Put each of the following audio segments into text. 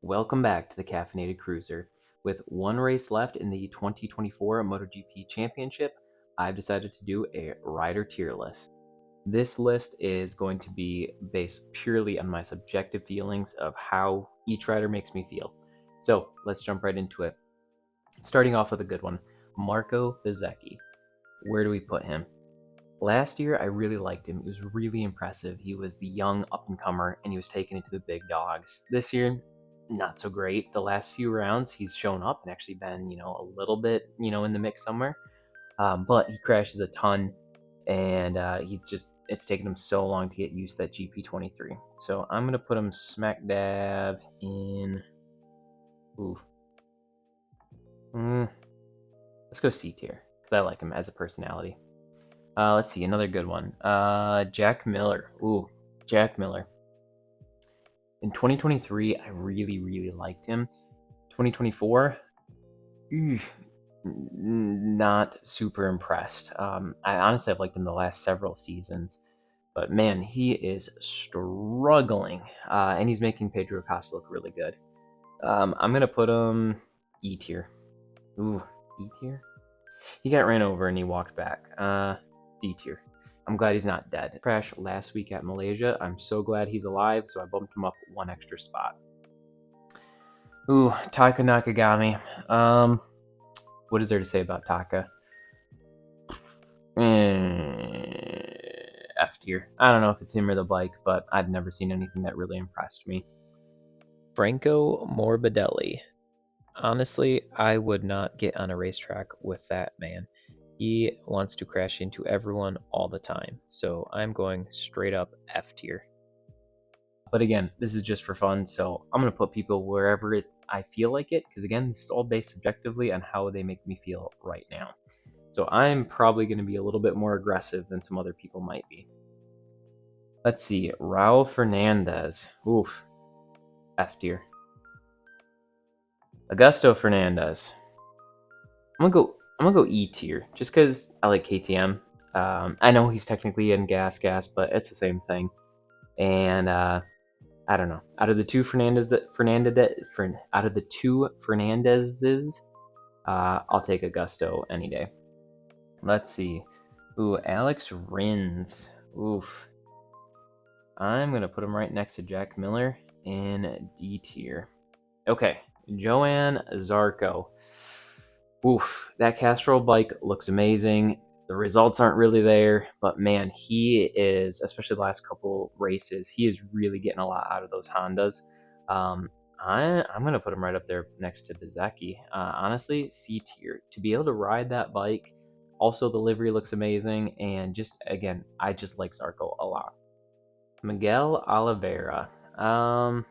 Welcome back to the Caffeinated Cruiser. With one race left in the 2024 Motogp Championship, I've decided to do a rider tier list. This list is going to be based purely on my subjective feelings of how each rider makes me feel. So let's jump right into it. Starting off with a good one, Marco Bezzecchi. Where do we put him? Last year, I really liked him. He was really impressive. He was the young up-and-comer, and he was taking it to the big dogs. This year, not so great. The last few rounds, he's shown up and actually been, a little bit, in the mix somewhere. But he crashes a ton, and it's taken him so long to get used to that GP23. So I'm going to put him smack dab in... Ooh. Let's go C tier, because I like him as a personality. Let's see, another good one. Jack Miller. Ooh, Jack Miller. In 2023, I really, really liked him. 2024, not super impressed. I honestly have liked him the last several seasons, but man, he is struggling, and he's making Pedro Acosta look really good. I'm gonna put him E tier. Ooh, E tier? He got ran over and he walked back. D tier. I'm glad he's not dead. Crash last week at Malaysia. I'm so glad he's alive, so I bumped him up one extra spot. Ooh, Taka Nakagami. What is there to say about Taka? F tier. I don't know if it's him or the bike, but I've never seen anything that really impressed me. Franco Morbidelli. Honestly, I would not get on a racetrack with that man. He wants to crash into everyone all the time. So I'm going straight up F tier. But again, this is just for fun, so I'm going to put people wherever I feel like it, because again, this is all based subjectively on how they make me feel right now. So I'm probably going to be a little bit more aggressive than some other people might be. Let's see, Raul Fernandez. Oof. F tier. Augusto Fernandez. I'm gonna go E tier, just because I like KTM. I know he's technically in gas, but it's the same thing. And I don't know. Out of the two Fernandezes, I'll take Augusto any day. Let's see. Ooh, Alex Rins. Oof. I'm gonna put him right next to Jack Miller in D tier. Okay, Joanne Zarco. Oof, that Castrol bike looks amazing. The results aren't really there, but man, he is, especially the last couple races, he is really getting a lot out of those Hondas. I'm going to put him right up there next to Bezzecchi. Honestly, C tier. To be able to ride that bike, also the livery looks amazing, and just, again, I just like Zarco a lot. Miguel Oliveira. I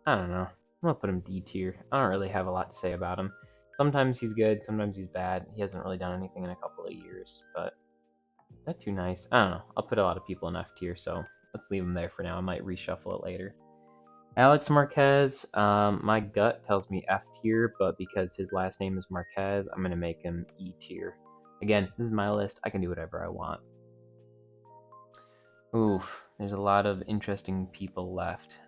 don't know. I'm going to put him D tier. I don't really have a lot to say about him. Sometimes he's good, sometimes he's bad. He hasn't really done anything in a couple of years, but not too nice. I don't know. I'll put a lot of people in F tier, so let's leave him there for now. I might reshuffle it later. Alex Marquez, my gut tells me F tier, but because his last name is Marquez, I'm going to make him E tier. Again, this is my list. I can do whatever I want. Oof, there's a lot of interesting people left.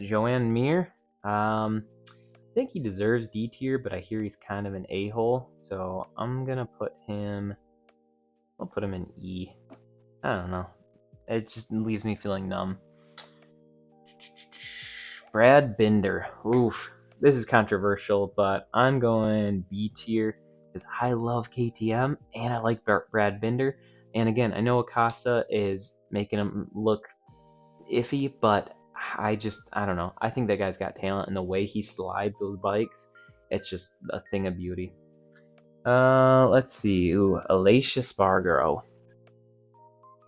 Joanne Mir, I think he deserves D tier, but I hear he's kind of an a-hole, so I'm gonna put him. I'll put him in E. I don't know. It just leaves me feeling numb. Brad Binder. Oof. This is controversial, but I'm going B tier because I love KTM and I like Brad Binder. And again, I know Acosta is making him look iffy, but I don't know. I think that guy's got talent, and the way he slides those bikes, it's just a thing of beauty. Let's see. Ooh, Alicia Spargaro.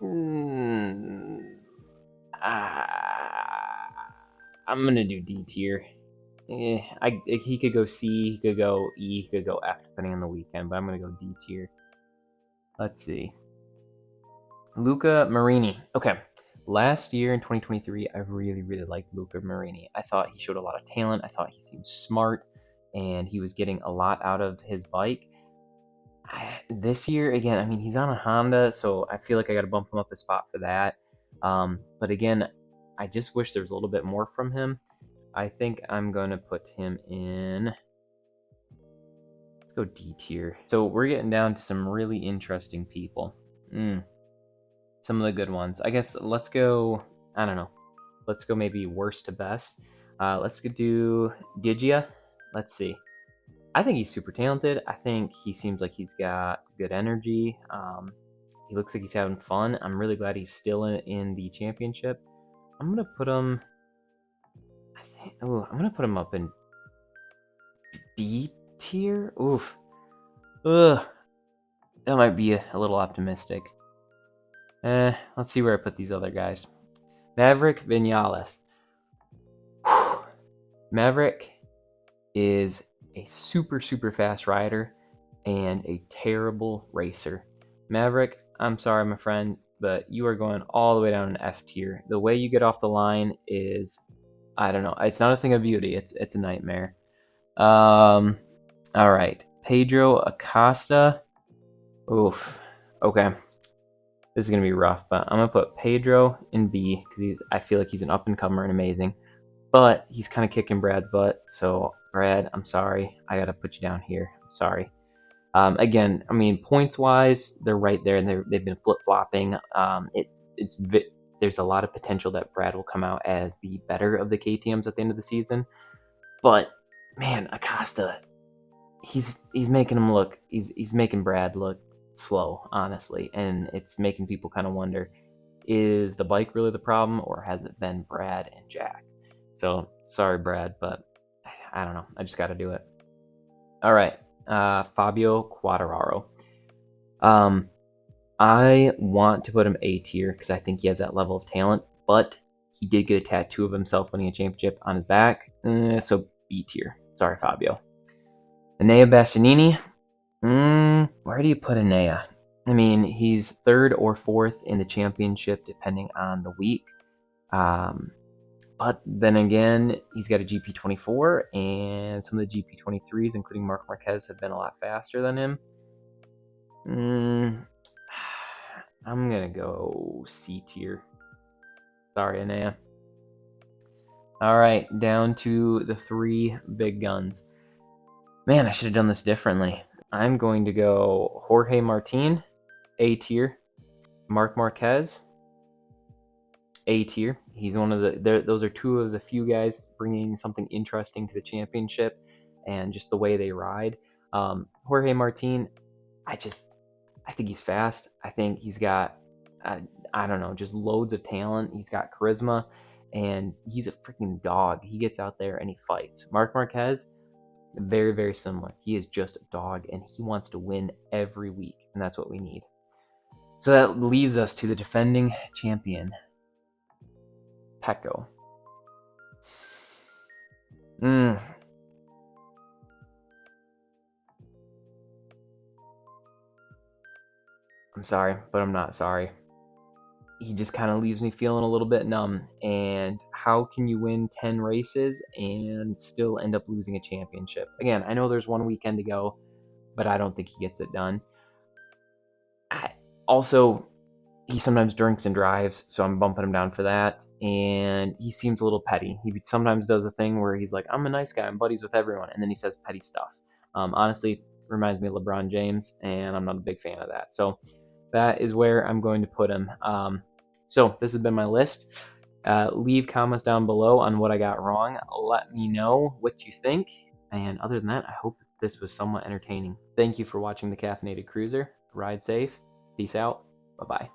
I'm gonna do D tier. He could go C, he could go E, he could go F, depending on the weekend, but I'm gonna go D tier. Let's see. Luca Marini. Okay. Last year in 2023, I really, really liked Luca Marini. I thought he showed a lot of talent. I thought he seemed smart, and he was getting a lot out of his bike. This year, again, I mean, he's on a Honda, so I feel like I got to bump him up a spot for that. But again, I just wish there was a little bit more from him. I think I'm going to put him in... Let's go D tier. So we're getting down to some really interesting people. Some of the good ones. I guess let's go... I don't know. Let's go maybe worst to best. Let's go do Gigia. Let's see. I think he's super talented. I think he seems like he's got good energy. He looks like he's having fun. I'm really glad he's still in the championship. I'm gonna put him. I'm gonna put him up in B tier. Oof. Ugh. That might be a little optimistic. Let's see where I put these other guys. Maverick Vinales. Maverick is a super fast rider and a terrible racer. Maverick, I'm sorry, my friend, but you are going all the way down in F tier. The way you get off the line is, I don't know. It's not a thing of beauty. It's a nightmare. All right, Pedro Acosta. Oof. Okay, this is gonna be rough, but I'm gonna put Pedro in B because I feel like he's an up and comer and amazing, but he's kind of kicking Brad's butt. So Brad, I'm sorry. I gotta put you down here. I'm sorry. Again, I mean, points wise, they're right there, and they've been flip flopping. There's a lot of potential that Brad will come out as the better of the KTM's at the end of the season. But man, Acosta, he's making him look. He's making Brad look slow, honestly, and it's making people kind of wonder: is the bike really the problem, or has it been Brad and Jack? So sorry, Brad, but I don't know. I just got to do it. All right. Fabio Quartararo. I want to put him A tier because I think he has that level of talent, but he did get a tattoo of himself winning a championship on his back, so B tier. Sorry, Fabio. Enea Bastianini. Where do you put Enea? I mean, he's third or fourth in the championship depending on the week. But then again, he's got a GP24, and some of the GP23s, including Marc Marquez, have been a lot faster than him. I'm going to go C tier. Sorry, Enea. All right, down to the three big guns. Man, I should have done this differently. I'm going to go Jorge Martin, A tier. Marc Marquez, A tier. He's one of those are two of the few guys bringing something interesting to the championship and just the way they ride. Jorge Martin, I think he's fast. I think he's got, I don't know, just loads of talent. He's got charisma, and he's a freaking dog. He gets out there and he fights. Marc Marquez, very similar. He is just a dog, and he wants to win every week, and that's what we need. So that leaves us to the defending champion, Pecco. I'm sorry, but I'm not sorry. He just kind of leaves me feeling a little bit numb. And how can you win 10 races and still end up losing a championship? Again, I know there's one weekend to go, but I don't think he gets it done. Also, he sometimes drinks and drives, so I'm bumping him down for that. And he seems a little petty. He sometimes does a thing where he's like, I'm a nice guy, I'm buddies with everyone, and then he says petty stuff. Honestly, reminds me of LeBron James, and I'm not a big fan of that. So that is where I'm going to put him. So this has been my list. Leave comments down below on what I got wrong. Let me know what you think. And other than that, I hope this was somewhat entertaining. Thank you for watching the Caffeinated Cruiser. Ride safe. Peace out. Bye-bye.